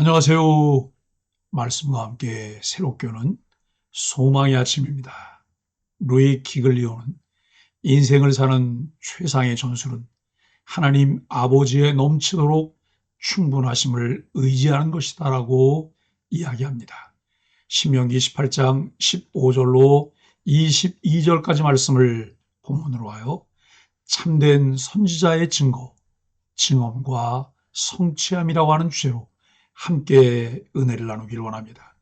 안녕하세요. 말씀과 함께 새롭게 오는 소망의 아침입니다. 루이 기글리오는 인생을 사는 최상의 전술은 하나님 아버지의 넘치도록 충분하심을 의지하는 것이다라고 이야기합니다. 신명기 18장 15절로 22절까지 말씀을 본문으로 하여 참된 선지자의 증거, 증언과 성취함이라고 하는 주제로 함께 은혜를 나누기를 원합니다.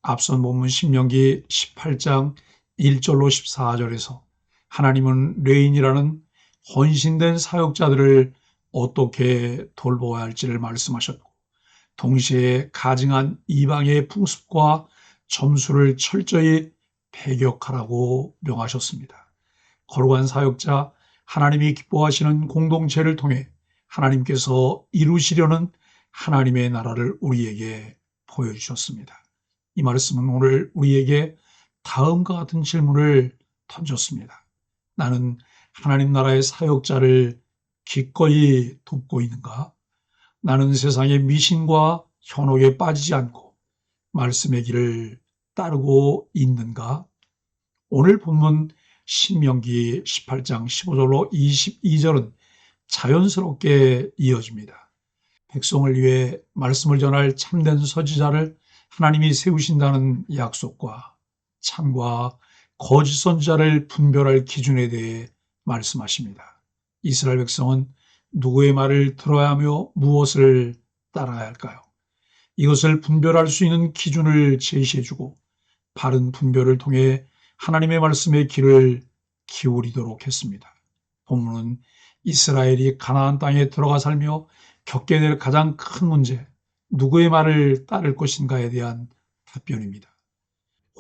앞선 본문 신명기 18장 1절로 14절에서 하나님은 레인이라는 헌신된 사역자들을 어떻게 돌보아야 할지를 말씀하셨고, 동시에 가증한 이방의 풍습과 점수를 철저히 배격하라고 명하셨습니다. 거룩한 사역자, 하나님이 기뻐하시는 공동체를 통해 하나님께서 이루시려는 하나님의 나라를 우리에게 보여주셨습니다. 이 말씀은 오늘 우리에게 다음과 같은 질문을 던졌습니다. 나는 하나님 나라의 사역자를 기꺼이 돕고 있는가? 나는 세상의 미신과 현혹에 빠지지 않고 말씀의 길을 따르고 있는가? 오늘 본문 신명기 18장 15절로 22절은 자연스럽게 이어집니다. 백성을 위해 말씀을 전할 참된 선지자를 하나님이 세우신다는 약속과 참과 거짓 선지자를 분별할 기준에 대해 말씀하십니다. 이스라엘 백성은 누구의 말을 들어야 하며 무엇을 따라야 할까요? 이것을 분별할 수 있는 기준을 제시해주고 바른 분별을 통해 하나님의 말씀의 길을 기울이도록 했습니다. 본문은 이스라엘이 가나안 땅에 들어가 살며 겪게 될 가장 큰 문제, 누구의 말을 따를 것인가에 대한 답변입니다.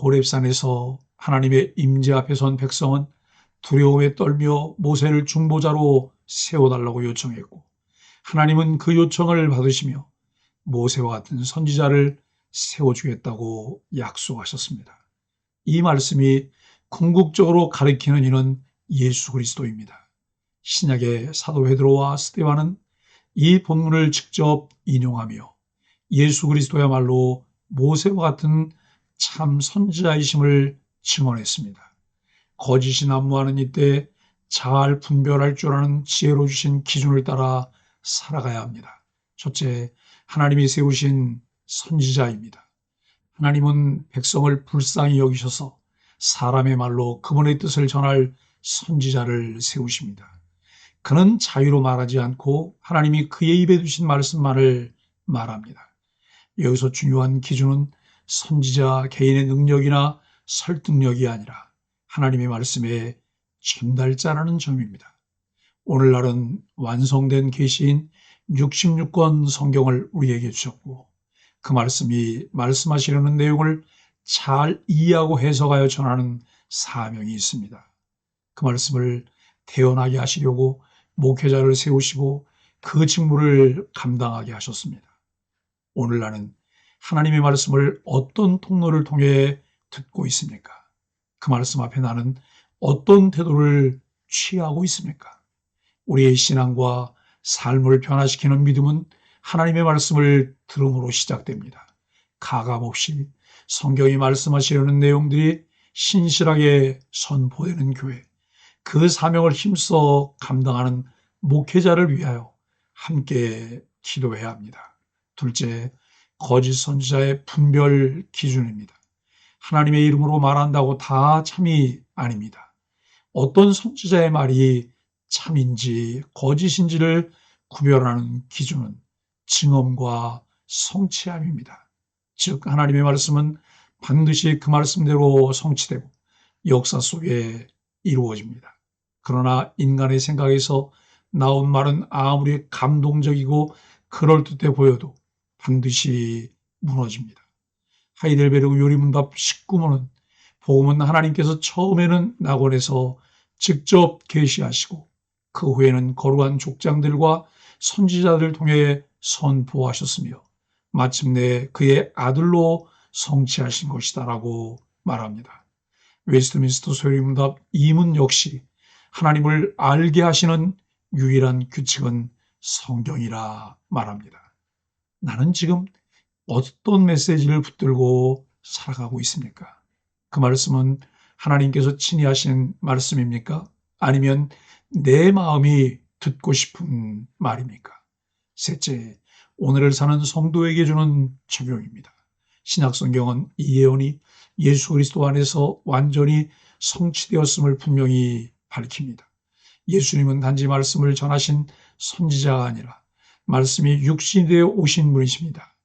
호렙산에서 하나님의 임재 앞에 선 백성은 두려움에 떨며 모세를 중보자로 세워달라고 요청했고, 하나님은 그 요청을 받으시며 모세와 같은 선지자를 세워주겠다고 약속하셨습니다. 이 말씀이 궁극적으로 가리키는 이는 예수 그리스도입니다. 신약의 사도 베드로와 스데반은 이 본문을 직접 인용하며 예수 그리스도야말로 모세와 같은 참 선지자이심을 증언했습니다. 거짓이 난무하는 이때 잘 분별할 줄 아는 지혜로 주신 기준을 따라 살아가야 합니다. 첫째, 하나님이 세우신 선지자입니다. 하나님은 백성을 불쌍히 여기셔서 사람의 말로 그분의 뜻을 전할 선지자를 세우십니다. 그는 자유로 말하지 않고 하나님이 그의 입에 두신 말씀만을 말합니다. 여기서 중요한 기준은 선지자 개인의 능력이나 설득력이 아니라 하나님의 말씀의 전달자라는 점입니다. 오늘날은 완성된 계시인 66권 성경을 우리에게 주셨고, 그 말씀이 말씀하시려는 내용을 잘 이해하고 해석하여 전하는 사명이 있습니다. 그 말씀을 태어나게 하시려고 목회자를 세우시고 그 직무를 감당하게 하셨습니다. 오늘 나는 하나님의 말씀을 어떤 통로를 통해 듣고 있습니까? 그 말씀 앞에 나는 어떤 태도를 취하고 있습니까? 우리의 신앙과 삶을 변화시키는 믿음은 하나님의 말씀을 들음으로 시작됩니다. 가감없이 성경이 말씀하시려는 내용들이 신실하게 선포되는 교회, 그 사명을 힘써 감당하는 목회자를 위하여 함께 기도해야 합니다. 둘째, 거짓 선지자의 분별 기준입니다. 하나님의 이름으로 말한다고 다 참이 아닙니다. 어떤 선지자의 말이 참인지 거짓인지를 구별하는 기준은 증언과 성취함입니다. 즉 하나님의 말씀은 반드시 그 말씀대로 성취되고 역사 속에 이루어집니다. 그러나 인간의 생각에서 나온 말은 아무리 감동적이고 그럴듯해 보여도 반드시 무너집니다. 하이델베르그 요리문답 19문은 복음은 하나님께서 처음에는 낙원에서 직접 계시하시고 그 후에는 거룩한 족장들과 선지자들을 통해 선포하셨으며 마침내 그의 아들로 성취하신 것이다라고 말합니다. 웨스트민스터 소리문답 2문 역시 하나님을 알게 하시는 유일한 규칙은 성경이라 말합니다. 나는 지금 어떤 메시지를 붙들고 살아가고 있습니까? 그 말씀은 하나님께서 친히 하신 말씀입니까? 아니면 내 마음이 듣고 싶은 말입니까? 셋째, 오늘을 사는 성도에게 주는 적용입니다. 신약성경은 이 예언이 예수 그리스도 안에서 완전히 성취되었음을 분명히 밝힙니다. 예수님은 단지 말씀을 전하신 선지자가 아니라 말씀이 육신이 되어 오신 분이십니다.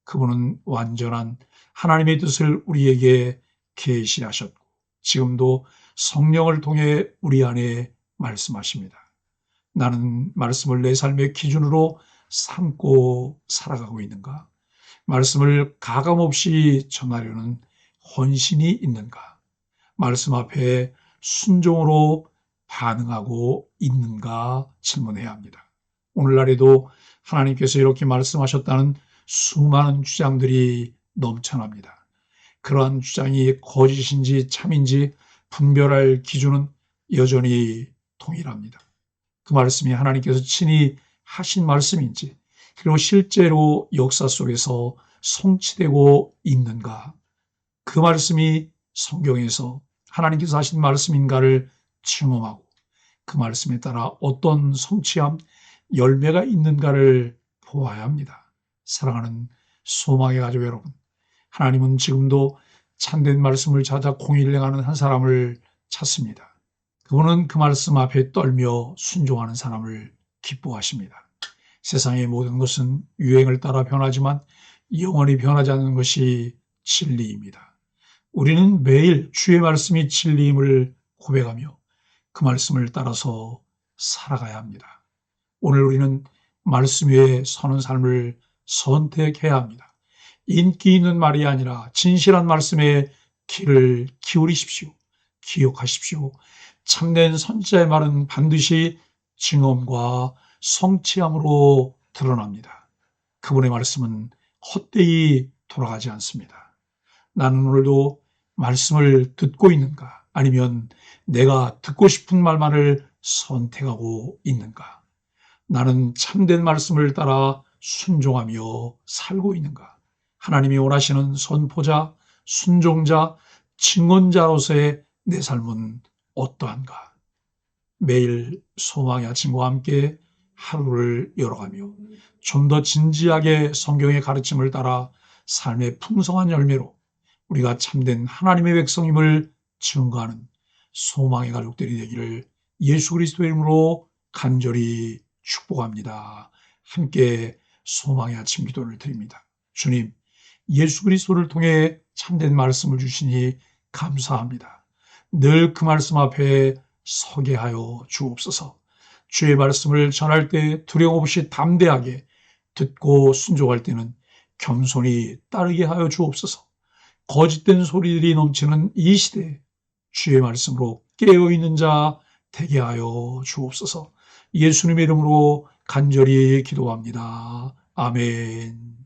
그분은 완전한 하나님의 뜻을 우리에게 계시하셨고 지금도 성령을 통해 우리 안에 말씀하십니다. 나는 말씀을 내 삶의 기준으로 삼고 살아가고 있는가? 말씀을 가감없이 전하려는 헌신이 있는가? 말씀 앞에 순종으로 반응하고 있는가 질문해야 합니다. 오늘날에도 하나님께서 이렇게 말씀하셨다는 수많은 주장들이 넘쳐납니다. 그러한 주장이 거짓인지 참인지 분별할 기준은 여전히 동일합니다. 그 말씀이 하나님께서 친히 하신 말씀인지 그리고 실제로 역사 속에서 성취되고 있는가, 그 말씀이 성경에서 하나님께서 하신 말씀인가를 증언하고 그 말씀에 따라 어떤 성취함, 열매가 있는가를 보아야 합니다. 사랑하는 소망의 가족 여러분, 하나님은 지금도 참된 말씀을 찾아 공의를 행하는 한 사람을 찾습니다. 그분은 그 말씀 앞에 떨며 순종하는 사람을 기뻐하십니다. 세상의 모든 것은 유행을 따라 변하지만 영원히 변하지 않는 것이 진리입니다. 우리는 매일 주의 말씀이 진리임을 고백하며 그 말씀을 따라서 살아가야 합니다. 오늘 우리는 말씀 위에 서는 삶을 선택해야 합니다. 인기 있는 말이 아니라 진실한 말씀에 귀를 기울이십시오. 기억하십시오. 참된 선지자의 말은 반드시 증언과 성취함으로 드러납니다. 그분의 말씀은 헛되이 돌아가지 않습니다. 나는 오늘도 말씀을 듣고 있는가? 아니면 내가 듣고 싶은 말만을 선택하고 있는가? 나는 참된 말씀을 따라 순종하며 살고 있는가? 하나님이 원하시는 선포자, 순종자, 증언자로서의 내 삶은 어떠한가? 매일 소망의 아침과 함께 하루를 열어가며 좀 더 진지하게 성경의 가르침을 따라 삶의 풍성한 열매로 우리가 참된 하나님의 백성임을 증거하는 소망의 가족들이 되기를 예수 그리스도의 이름으로 간절히 축복합니다. 함께 소망의 아침 기도를 드립니다. 주님, 예수 그리스도를 통해 참된 말씀을 주시니 감사합니다. 늘 그 말씀 앞에 서게 하여 주옵소서. 주의 말씀을 전할 때 두려움 없이 담대하게 듣고 순종할 때는 겸손히 따르게 하여 주옵소서. 거짓된 소리들이 넘치는 이 시대에 주의 말씀으로 깨어있는 자 되게 하여 주옵소서. 예수님의 이름으로 간절히 기도합니다. 아멘.